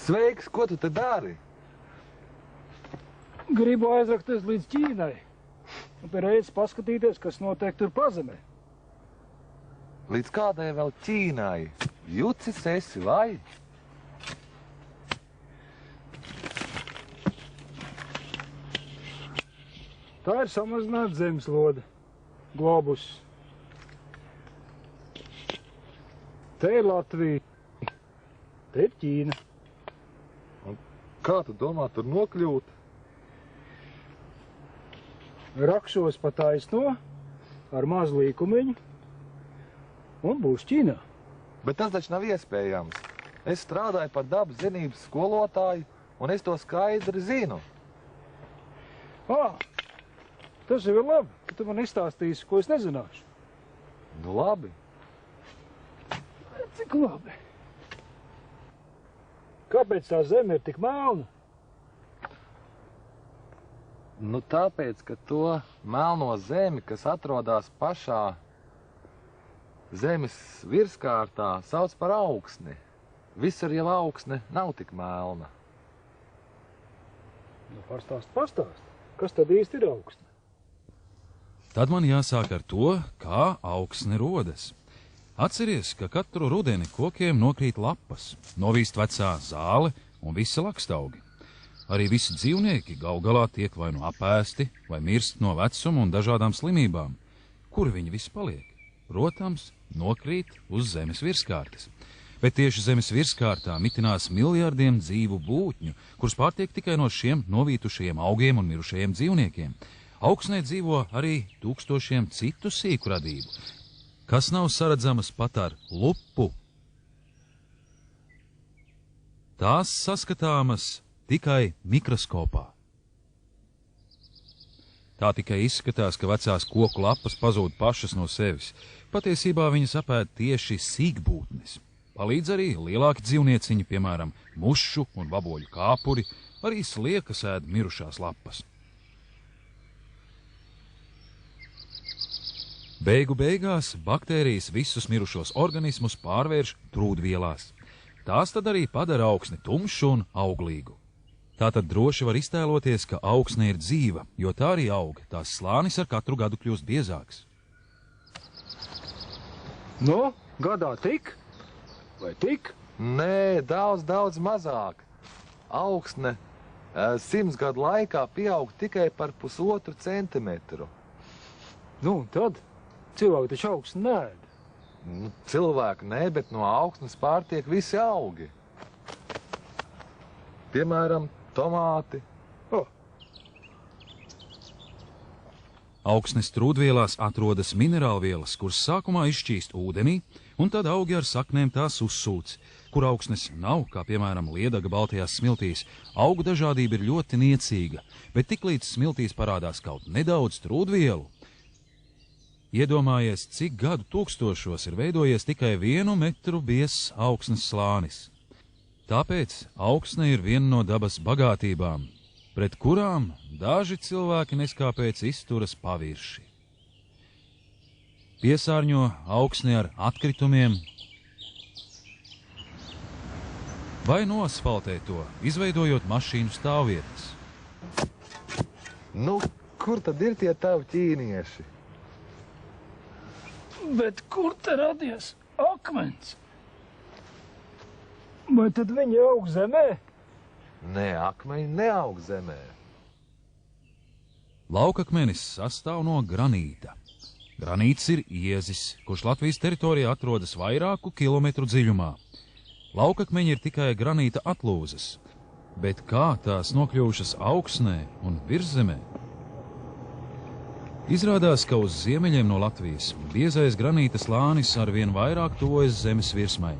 Sveiks, ko tu te dari? Gribu aizrakties līdz Ķīnai. Un pēc reizes paskatīties, kas notiek tur pazemē. Līdz kādai vēl Ķīnai? Jucis esi, vai? Tā ir samazināta zemeslode. Globus. Te ir Latvija. Te ir Ķīna. Un kā tu domā tur nokļūt? Rakšos pa taisno ar mazu līkumiņu un būs Ķīnā. Bet tas taču nav iespējams. Es strādāju par dabas zinības skolotāju, un es to skaidri zinu. Tas jau ir labi, ka tu man izstāstīsi, ko es nezināšu. Nu labi. Cik labi. Kāpēc tā zeme ir tik melna? Nu tāpēc, ka to melno zemi, kas atrodas pašā zemes virskārtā, sauc par augsni. Visur jau augsne nav tik melna. Nu, pastāst. Kas tad īsti ir augsne? Tad man jāsāk ar to, kā augsne rodas. Atceries, ka katru rudeni kokiem nokrīt lapas, novīst vecā zāle un visi lakstaugi. Arī visi dzīvnieki gal galā tiek vai nu apēsti, vai mirst no vecuma un dažādām slimībām. Kur viņi visi paliek? Protams, nokrīt uz zemes virskārtas. Bet tieši zemes virskārtā mitinās miljardiem dzīvu būtņu, kurus pārtiek tikai no šiem novītušajiem augiem un mirušajiem dzīvniekiem. Augsnē dzīvo arī tūkstošiem citu sīku radību, kas nav saredzamas pat ar lupu. Tās saskatāmas tikai mikroskopā. Tā tikai izskatās, ka vecās koku lapas pazūd pašas no sevis. Patiesībā viņas apēd tieši sīkbūtnes. Palīdz arī lielāki dzīvnieciņi, piemēram, mušu un vaboļu kāpuri, arī sliekas ēd mirušās lapas. Beigu beigās baktērijas visus mirušos organismus pārvērš trūdvielās. Tās tad arī padara augsni tumšu un auglīgu. Tātad droši var iztēloties, ka augsne ir dzīva, jo tā arī aug, tās slānis ar katru gadu kļūst biezāks. Nu, gadā tik? Vai tik? Nē, daudz mazāk. Augsne 100 gadu laikā pieaug tikai par 1,5 centimetru. Nu, tad cilvēki taču augsni neēd. Nu, cilvēki nē, bet no augsnes pārtiek visi augi. Piemēram, tomāti. Augsnes trūdvielās atrodas minerālvielas, kuras sākumā izšķīst ūdenī, un tad augi ar saknēm tās uzsūc, kur augsnes nav, kā piemēram liedaga baltajās smiltīs. Augu dažādība ir ļoti niecīga, bet tiklīdz smiltīs parādās kaut nedaudz trūdvielu. Iedomājies, cik gadu tūkstošos ir veidojies tikai 1 metru biezs augsnes slānis. Tāpēc augsne ir viena no dabas bagātībām, pret kurām daži cilvēki neskāpēc izturas pavirši. Piesārņo augsni ar atkritumiem vai noasfaltē to, izveidojot mašīnu stāvvietas. Nu, kur tad ir tie tavi ķīnieši? Bet kur te radies akmens? Vai tad viņi aug zemē? Nē, akmeņi neaug zemē. Laukakmenis sastāv no granīta. Granīts ir iezis, kurš Latvijas teritorijā atrodas vairāku kilometru dziļumā. Laukakmeņi ir tikai granīta atlūzas, bet kā tās nokļuvušas augsnē un virzemē? Izrādās, ka uz ziemeļiem no Latvijas biezais granīta slānis arvien vairāk tuvojas zemes virsmai,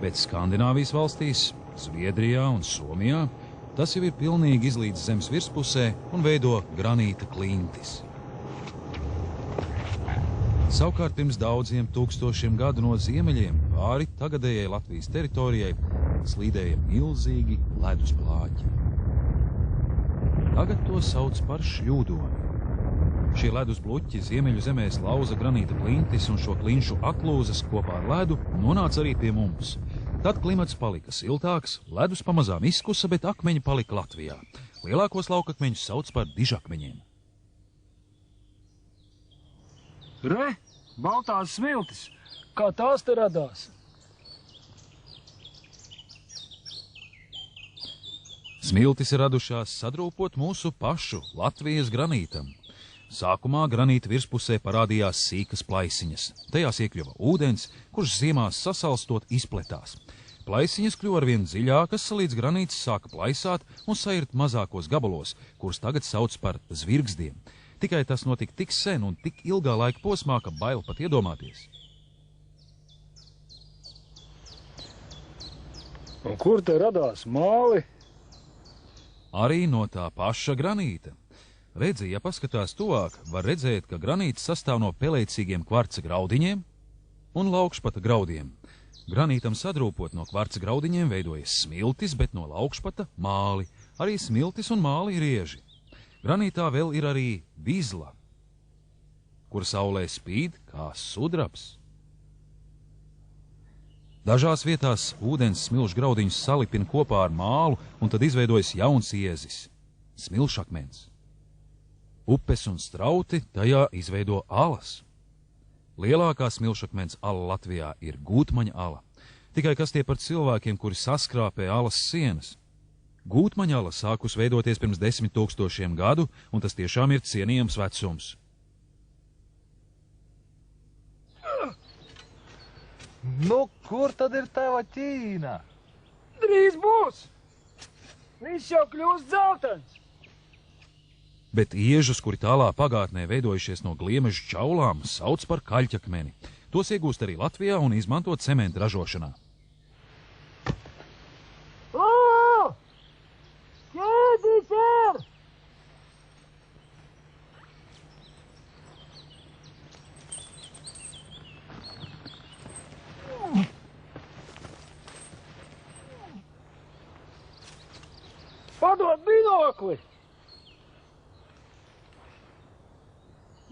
bet Skandināvijas valstīs, Zviedrijā un Somijā tas jau ir pilnīgi izlīdz zemes virspusē un veido granīta klintis. Savukārt pirms daudziem tūkstošiem gadu no ziemeļiem pāri tagadējai Latvijas teritorijai slīdēja milzīgi ledus plāķi. Tagad to sauc par šļūdoni. Šie ledus bluķi ziemeļu zemēs lauza granīta klintis, un šo klinšu atlūzas kopā ar ledu nonāca arī pie mums. Tad klimats palika siltāks, ledus pamazām izkusa, bet akmeņi palika Latvijā. Lielākos laukakmeņus sauc par dižakmeņiem. Re, baltās smiltis, kā tās te radās? Smiltis ir radušās sadrūpot mūsu pašu Latvijas granītam. Sākumā granīta virspusē parādījās sīkas plaisiņas. Tajās iekļuva ūdens, kurš ziemās sasalstot izpletās. Plaisiņas kļuva arvien dziļākas, līdz granīts sāka plaisāt un sairt mazākos gabalos, kurus tagad sauc par zvirgzdiem. Tikai tas notika tik sen un tik ilgā laika posmā, ka bail pat iedomāties. Un kur te radās māli? Arī no tā paša granīta. Redzi, ja paskatās tuvāk, var redzēt, ka granīts sastāv no pelēcīgiem kvarca graudiņiem un laukšpata graudiem. Granītam sadrūpot no kvarca graudiņiem veidojas smiltis, bet no laukšpata māli. Arī smiltis un māli ir rieži. Granītā vēl ir arī vizla, kur saulē spīd kā sudrabs. Dažās vietās ūdens smilšu graudiņus salipina kopā ar mālu, un tad izveidojas jauns iezis – smilšakmens. Upes un strauti tajā izveido alas. Lielākā smilšakmens ala Latvijā ir Gūtmaņa ala. Tikai kas tie par cilvēkiem, kuri saskrāpē alas sienas? Gūtmaņa ala sākus veidoties pirms 10 000 gadu, un tas tiešām ir cienījams vecums. Nu, kur tad ir tava Ķīna? Drīz būs! Viss jau kļūst dzeltens! Bet iežus, kuri tālā pagātnē veidojušies no gliemežu čaulām, sauc par kaļķakmeni. Tos iegūst arī Latvijā un izmanto cementu ražošanā. O! Ķēdis ir! Padod binokli!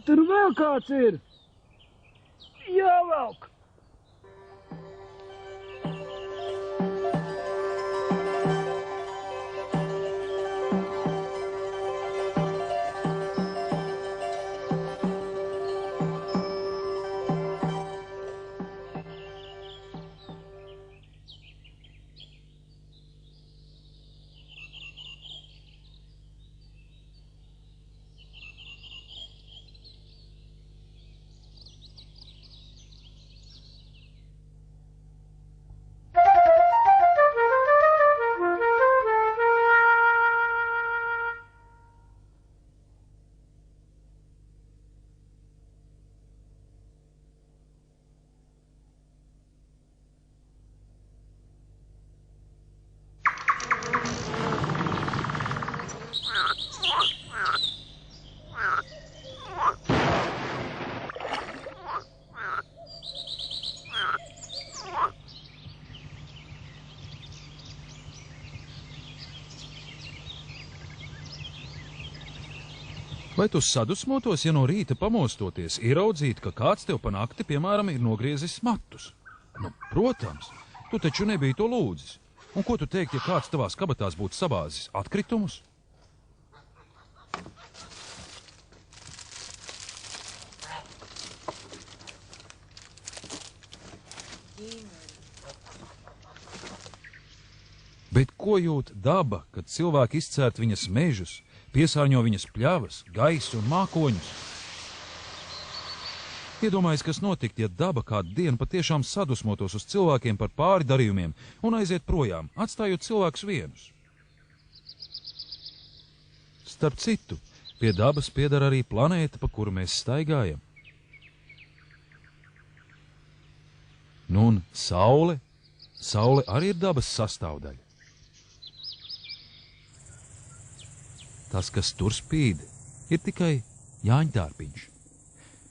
Tur vēl kāds ir! Jāvelk! Vai tu sadusmotos, ja no rīta pamostoties, ieraudzīt, ka kāds tev pa nakti, piemēram, ir nogriezis matus? Nu, protams, tu taču nebija to lūdzis. Un ko tu teikt, ja kāds tavās kabatās būtu sabāzis atkritumus? Bet ko jūt daba, kad cilvēki izcērt viņas mežus, piesārņo viņas pļavas, gaisu un mākoņus? Iedomājies, kas notikt, ja daba kādu dienu patiešām sadusmotos uz cilvēkiem par pāri darījumiem un aiziet projām, atstājot cilvēkus vienus. Starp citu, pie dabas pieder arī planēta, pa kuru mēs staigājam. Nu un saule? Saule arī ir dabas sastāvdaļa. Tas, kas tur spīd, ir tikai jāņtārpiņš.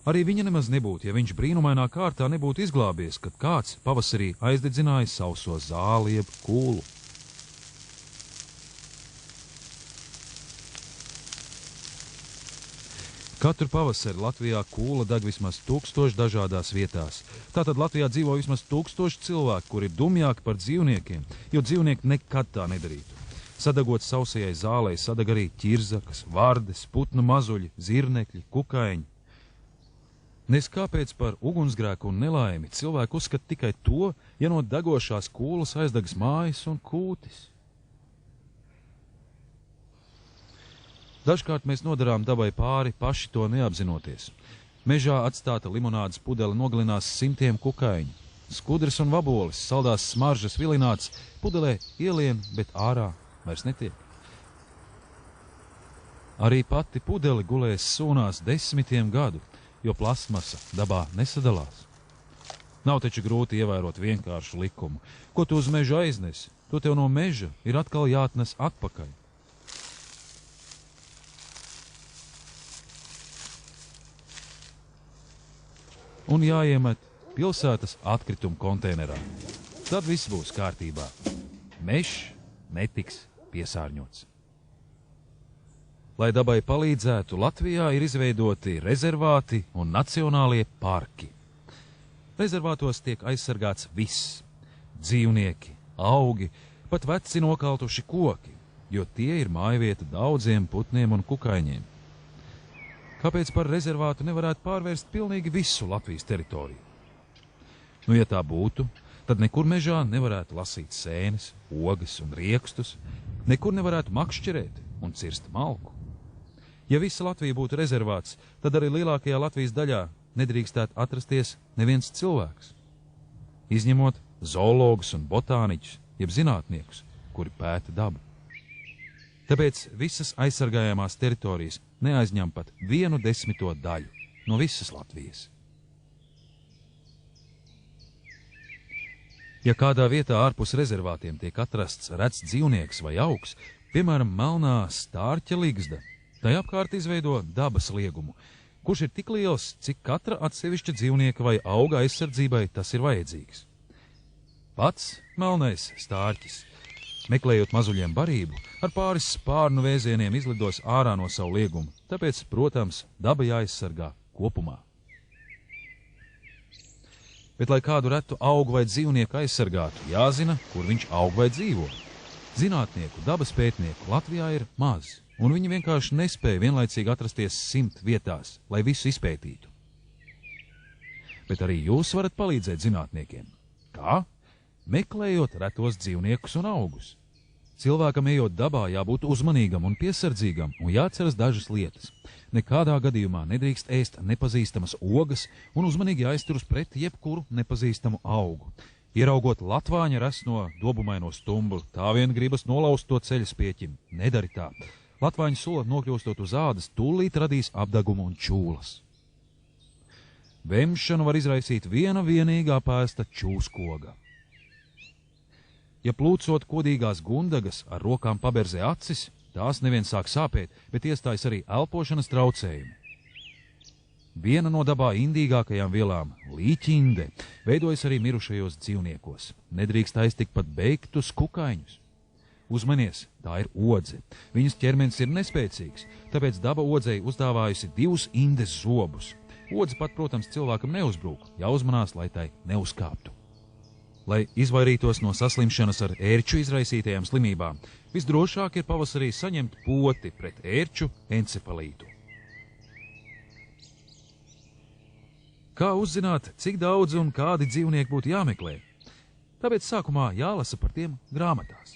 Arī viņa nemaz nebūtu, ja viņš brīnumainā kārtā nebūtu izglābies, kad kāds pavasarī aizdedzināja sauso zāli jeb kūlu. Katru pavasari Latvijā kūla deg vismaz 1000 dažādās vietās. Tātad Latvijā dzīvo vismaz 1000 cilvēku, kuri ir dumjāki par dzīvniekiem, jo dzīvnieki nekad tā nedarītu. Sadagot sausajai zālei sadeg arī ķirzakas, vardes, putnu mazuļi, zirnekļi, kukaiņi. Nes kāpēc par ugunsgrēku un nelaimi cilvēku uzskata tikai to, ja no degošās kūlas aizdegas mājas un kūtis. Dažkārt mēs nodarām dabai pāri, paši to neapzinoties. Mežā atstāta limonādes pudele nogalinās simtiem kukaiņu. Skudras un vabolis, saldās smaržas vilināts, pudelē ielien, bet ārā vairs netiek. Arī pati pudele gulēs sūnās 10 gadu, jo plastmasa dabā nesadalās. Nav taču grūti ievērot vienkāršu likumu. Ko tu uz mežu aiznesi, to tev no meža ir atkal jāatnes atpakaļ. Un jāiemet pilsētas atkritumu konteinerā. Tad viss būs kārtībā. Mežs netiks piesārņots. Lai dabai palīdzētu, Latvijā ir izveidoti rezervāti un nacionālie parki. Rezervātos tiek aizsargāts viss – dzīvnieki, augi, pat veci nokautuši koki, jo tie ir mājvieta daudziem putniem un kukaiņiem. Kāpēc par rezervātu nevarētu pārvērst pilnīgi visu Latvijas teritoriju? Nu, ja tā būtu, tad nekur mežā nevarētu lasīt sēnes, ogas un riekstus, nekur nevarētu makšķerēt un cirst malku. Ja visa Latvija būtu rezervāts, tad arī lielākajā Latvijas daļā nedrīkstētu atrasties neviens cilvēks. Izņemot zoologus un botāniķus, jeb zinātniekus, kuri pēta dabu. Tāpēc visas aizsargājamās teritorijas neaizņem pat 1/10 daļu no visas Latvijas. Ja kādā vietā ārpus rezervātiem tiek atrasts rets dzīvnieks vai augs, piemēram, melnā stārķa ligzda, tai apkārt izveido dabas liegumu, kurš ir tik liels, cik katra atsevišķa dzīvnieka vai auga aizsardzībai tas ir vajadzīgs. Pats melnais stārķis, meklējot mazuļiem barību, ar pāris spārnu vēzieniem izlidos ārā no savu liegumu, tāpēc, protams, daba jāaizsargā kopumā. Bet, lai kādu retu augu vai dzīvnieku aizsargātu, jāzina, kur viņš aug vai dzīvo. Zinātnieku, dabas pētnieku Latvijā ir maz, un viņi vienkārši nespēja vienlaicīgi atrasties 100 vietās, lai visu izpētītu. Bet arī jūs varat palīdzēt zinātniekiem. Kā? Meklējot retos dzīvniekus un augus. Cilvēkam ejot dabā jābūt uzmanīgam un piesardzīgam un jāatceras dažas lietas. Nekādā gadījumā nedrīkst ēst nepazīstamas ogas un uzmanīgi jāizturas pret jebkuru nepazīstamu augu. Ieraugot latvāņa resno dobumaino stumbru, tā vien gribas nolaust to ceļa spieķim. Nedari tā. Latvāņa sula nokļūstot uz ādas tūlīt radīs apdegumu un čūlas. Vemšanu var izraisīt viena vienīgā pēsta čūskoga. Ja plūcot kodīgās gundagas ar rokām paberzē acis, tās nevien sāk sāpēt, bet iestājas arī elpošanas traucējumi. Viena no dabā indīgākajām vielām, līķinde, veidojas arī mirušajos dzīvniekos. Nedrīkst aiztikt pat beigtus kukaiņus. Uzmanies, tā ir odze. Viņas ķermenis ir nespēcīgs, tāpēc daba odzei uzdāvājusi 2 indes zobus. Odze pat, protams, cilvēkam neuzbrūk, jāuzmanās, lai tai neuzkāptu. Lai izvairītos no saslimšanas ar ērču izraisītajām slimībām, visdrošāk ir pavasarī saņemt poti pret ērču encefalītu. Kā uzzināt, cik daudz un kādi dzīvnieki būtu jāmeklē? Tāpēc sākumā jālasa par tiem grāmatās.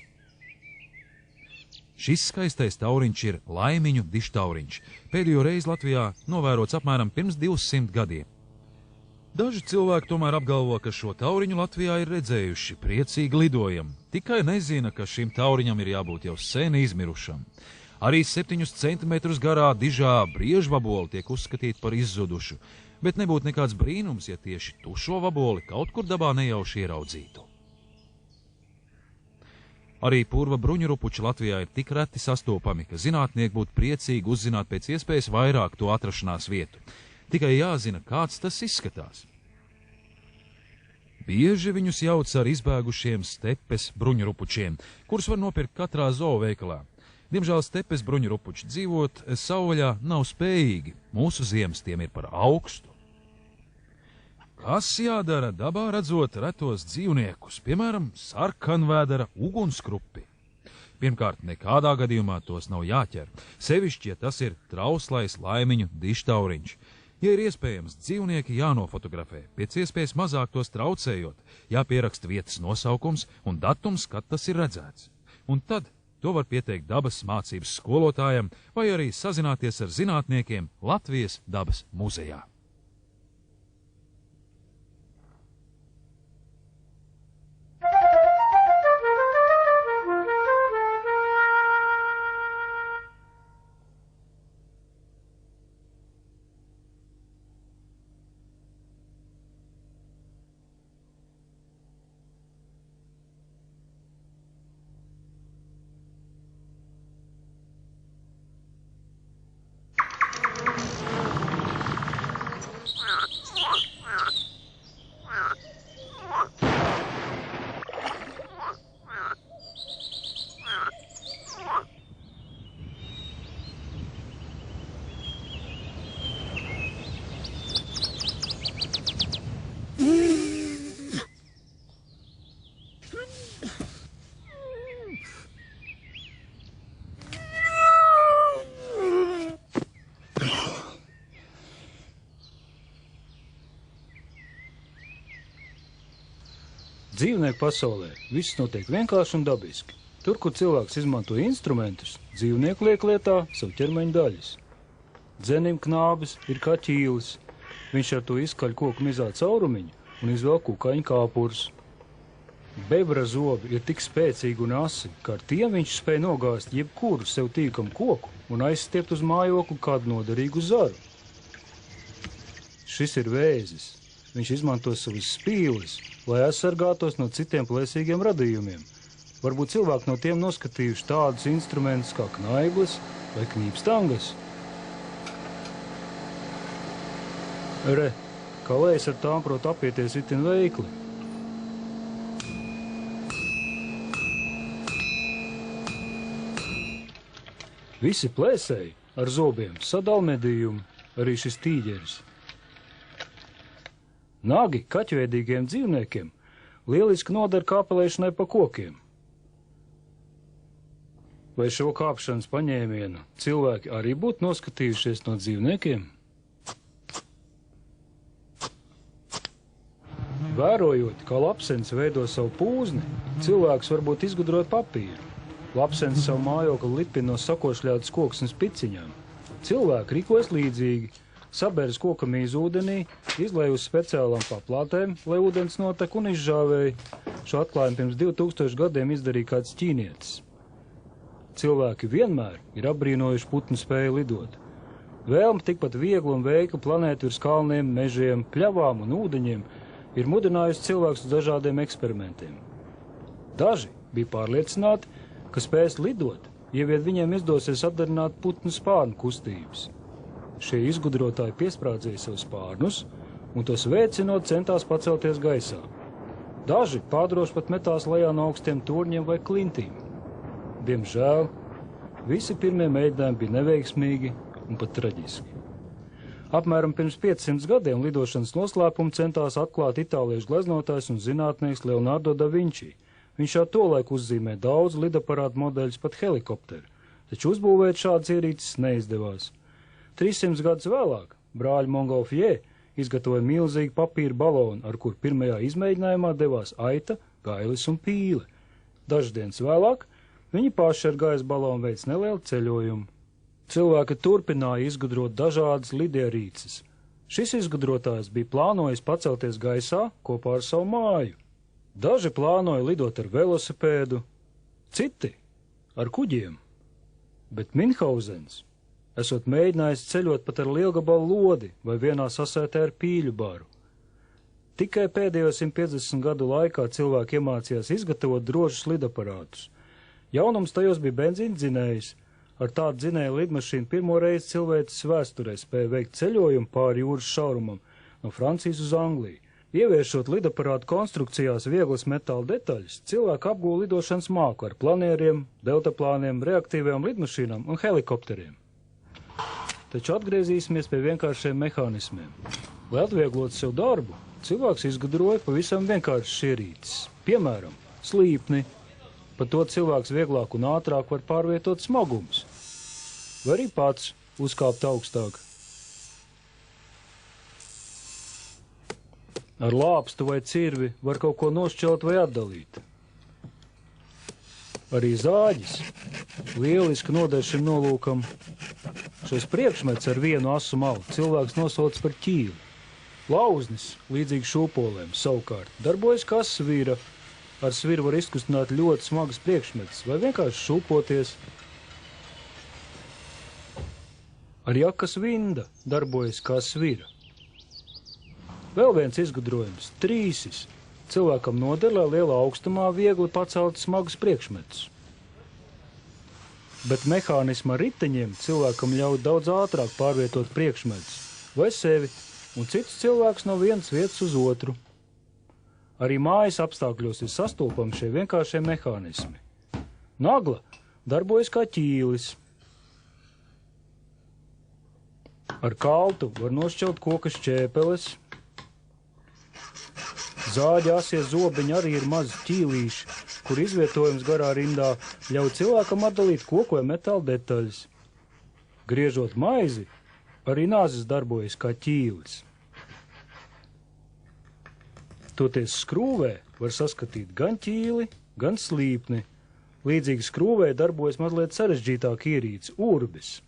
Šis skaistais tauriņš ir laimiņu dižtauriņš. Pēdējo reizi Latvijā novērots apmēram pirms 200 gadiem. Daži cilvēki tomēr apgalvo, ka šo tauriņu Latvijā ir redzējuši, priecīgi lidojam. Tikai nezina, ka šim tauriņam ir jābūt jau sen izmirušam. Arī 7 centimetrus garā dižā briežvaboli tiek uzskatīti par izzudušu, bet nebūtu nekāds brīnums, ja tieši tušo vaboli kaut kur dabā nejauši ieraudzītu. Arī purva bruņurupuči Latvijā ir tik reti sastopami, ka zinātnieki būtu priecīgi uzzināt pēc iespējas vairāk to atrašanās vietu. Tikai jāzina, kāds tas izskatās. Bieži viņus jauc ar izbēgušiem stepes bruņurupučiem, kurus var nopirkt katrā zooveikalā. Diemžēl stepes bruņurupuči dzīvot savvaļā nav spējīgi. mūsu ziemas tiem ir par augstu. Kas jādara dabā redzot retos dzīvniekus, piemēram, sarkanvēdera ugunskrupi? Pirmkārt, nekādā gadījumā tos nav jāķer, sevišķi, ja tas ir trauslais laimiņu dištauriņš. Ja ir iespējams, dzīvnieki jānofotografē, pēc iespējas mazāk tos traucējot, jāpieraksta vietas nosaukums un datums, kad tas ir redzēts. Un tad to var pieteikt dabas mācības skolotājam vai arī sazināties ar zinātniekiem Latvijas dabas muzejā. Dzīvnieku pasaulē viss notiek vienkārši un dabiski. Tur, kur cilvēks izmanto instrumentus, dzīvnieku liek lietā savu ķermeņa daļas. Dzenim knābis ir kā ķīlis. Viņš ar to izkaļ koku mizā caurumiņu un izvēl kukaiņu kāpurus. Bebra zobi ir tik spēcīgi un asi, ka ar tiem viņš spēj nogāzt jebkuru sev tīkamu koku un aizstiept uz mājokli kādu noderīgu zaru. Šis ir vēzis. Viņš izmanto savas spīles, lai aizsargātos no citiem plēsīgiem radījumiem. Varbūt cilvēki no tiem noskatījuši tādus instrumentus kā knaiblis vai knīpstangas. Re, kā lējas ar tām prot apieties itin veikli. Visi plēsēji ar zobiem sadala medījumu, arī šis tīģeris. Nagi kaķveidīgiem dzīvniekiem lieliski noder kāpelēšanai pa kokiem. Vai šo kāpšanas paņēmienu cilvēki arī būtu noskatījušies no dzīvniekiem? Vērojot, kā lapsens veido savu pūzni, cilvēks varbūt izgudrot papīru. Lapsens savu mājokli lipina no sakošļātas koksnes piciņām. Cilvēki rīkojas līdzīgi. Saberas kokamīzu ūdenī, izlēja uz speciālām paplātēm, lai ūdens notek un izžāvēja. Šo atklājumu pirms 2000 gadiem izdarīja kāds ķīnietis. Cilvēki vienmēr ir apbrīnojuši putnu spēju lidot. Vēlme tikpat viegli un veikli planēt virs kalniem, mežiem, pļavām un ūdeņiem ir mudinājusi cilvēkus uz dažādiem eksperimentiem. Daži bija pārliecināti, ka spēs lidot, ja vien viņiem izdosies atdarināt putnu spārnu kustības. Šie izgudrotāji piesprādzēja savus spārnus un tos veicinot centās pacelties gaisā. Daži pādroši pat metās lejā no augstiem torņiem vai klintīm. Diemžēl, visi pirmie mēģinājumi bija neveiksmīgi un pat traģiski. Apmēram pirms 500 gadiem lidošanas noslēpumu centās atklāt itāliešu gleznotājs un zinātnieks Leonardo da Vinci. Viņš jau tolaik uzzīmē daudz lidaparātu modeļus, pat helikopteru, taču uzbūvēt šādas ierīces neizdevās. 300 gadus vēlāk brāļi Montgolfier izgatavoja milzīgu papīra balonu, ar kur pirmajā izmēģinājumā devās aita, gailis un pīle. Dažas dienas vēlāk viņi paši ar gaisa balonu veic nelielu ceļojumu. Cilvēki turpināja izgudrot dažādas lidierīces. Šis izgudrotājs bija plānojis pacelties gaisā kopā ar savu māju. Daži plānoja lidot ar velosipēdu, citi ar kuģiem. Bet Minhausens esot mēģinājis ceļot pat ar lielgabalu lodi vai vienā sasētē ar pīļu baru. Tikai pēdējo 150 gadu laikā cilvēki iemācījās izgatavot drošus lidaparātus. Jaunums tajos bija benzīna dzinējs. Ar tādu dzinēju lidmašīnu pirmo reizi cilvēces vēsturē spēja veikt ceļojumu pāri jūras šaurumam no Francijas uz Angliju. Ieviešot lidaparātu konstrukcijās vieglas metāla detaļas, cilvēki apgūla lidošanas māku ar planieriem, deltaplāniem, reaktīvajām lidmašīnām un helikopteriem. taču atgriezīsimies pie vienkāršiem mehānismiem. Lai atvieglotu sev darbu, cilvēks izgudroja pavisam vienkāršas ierīces. Piemēram, slīpni. Pa to cilvēks vieglāk un ātrāk var pārvietot smagumus. Vai arī pats uzkāpt augstāk. Ar lāpstu vai cirvi var kaut ko nošķelt vai atdalīt. Arī zāģis lieliski noder šim nolūkam. Šos priekšmets ar vienu asu malu cilvēks nosauc par ķīli. Lauznis, līdzīgi šūpolēm, savukārt darbojas kā svira. Ar sviru var izkustināt ļoti smagas priekšmetas vai vienkārši šūpoties. Ar jakas vinda darbojas kā svira. Vēl viens izgudrojums – trīsis. Cilvēkam noder, lai lielā augstumā viegli pacelt smagus priekšmetus. Bet mehānisma riteņiem cilvēkam ļauj daudz ātrāk pārvietot priekšmetus vai sevi un citus cilvēkus no vienas vietas uz otru. Arī mājas apstākļos ir sastopami šie vienkāršie mehānismi. Nagla darbojas kā ķīlis. Ar kaltu var nošķelt koka šķēpeles. Zāģa asie zobiņi arī ir mazi ķīlīši, kur izvietojums garā rindā ļauj cilvēkam atdalīt koku vai metāla detaļas. Griežot maizi, arī nāzes darbojas kā ķīlis. Toties skrūvē var saskatīt gan ķīli, gan slīpni. Līdzīgi skrūvē darbojas mazliet sarežģītāk ierīce – urbis.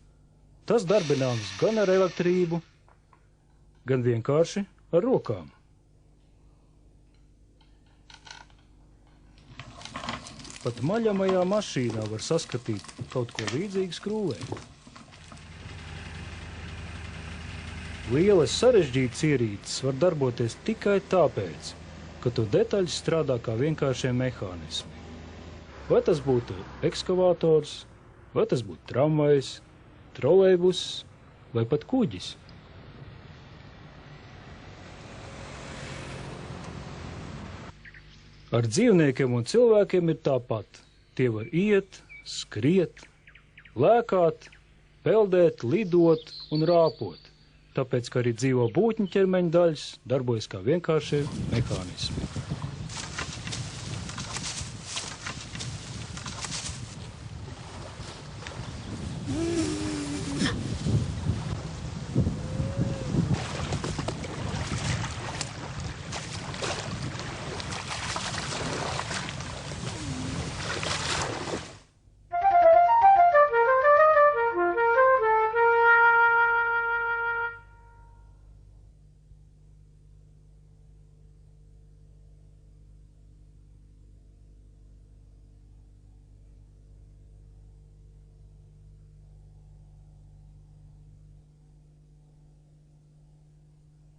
Tas darbināms gan ar elektrību, gan vienkārši ar rokām. Pat maļamajā mašīnā var saskatīt kaut ko līdzīgu skrūvē. Lielas sarežģītas ierīces var darboties tikai tāpēc, ka to detaļas strādā kā vienkāršie mehānismi. Vai tas būtu ekskavators, vai tas būtu tramvajs, trolejbus vai pat kuģis. Ar dzīvniekiem un cilvēkiem ir tāpat. Tie var iet, skriet, lēkāt, peldēt, lidot un rāpot. Tāpēc, ka arī dzīvo būtņu ķermeņa daļas darbojas kā vienkāršie mehānismi.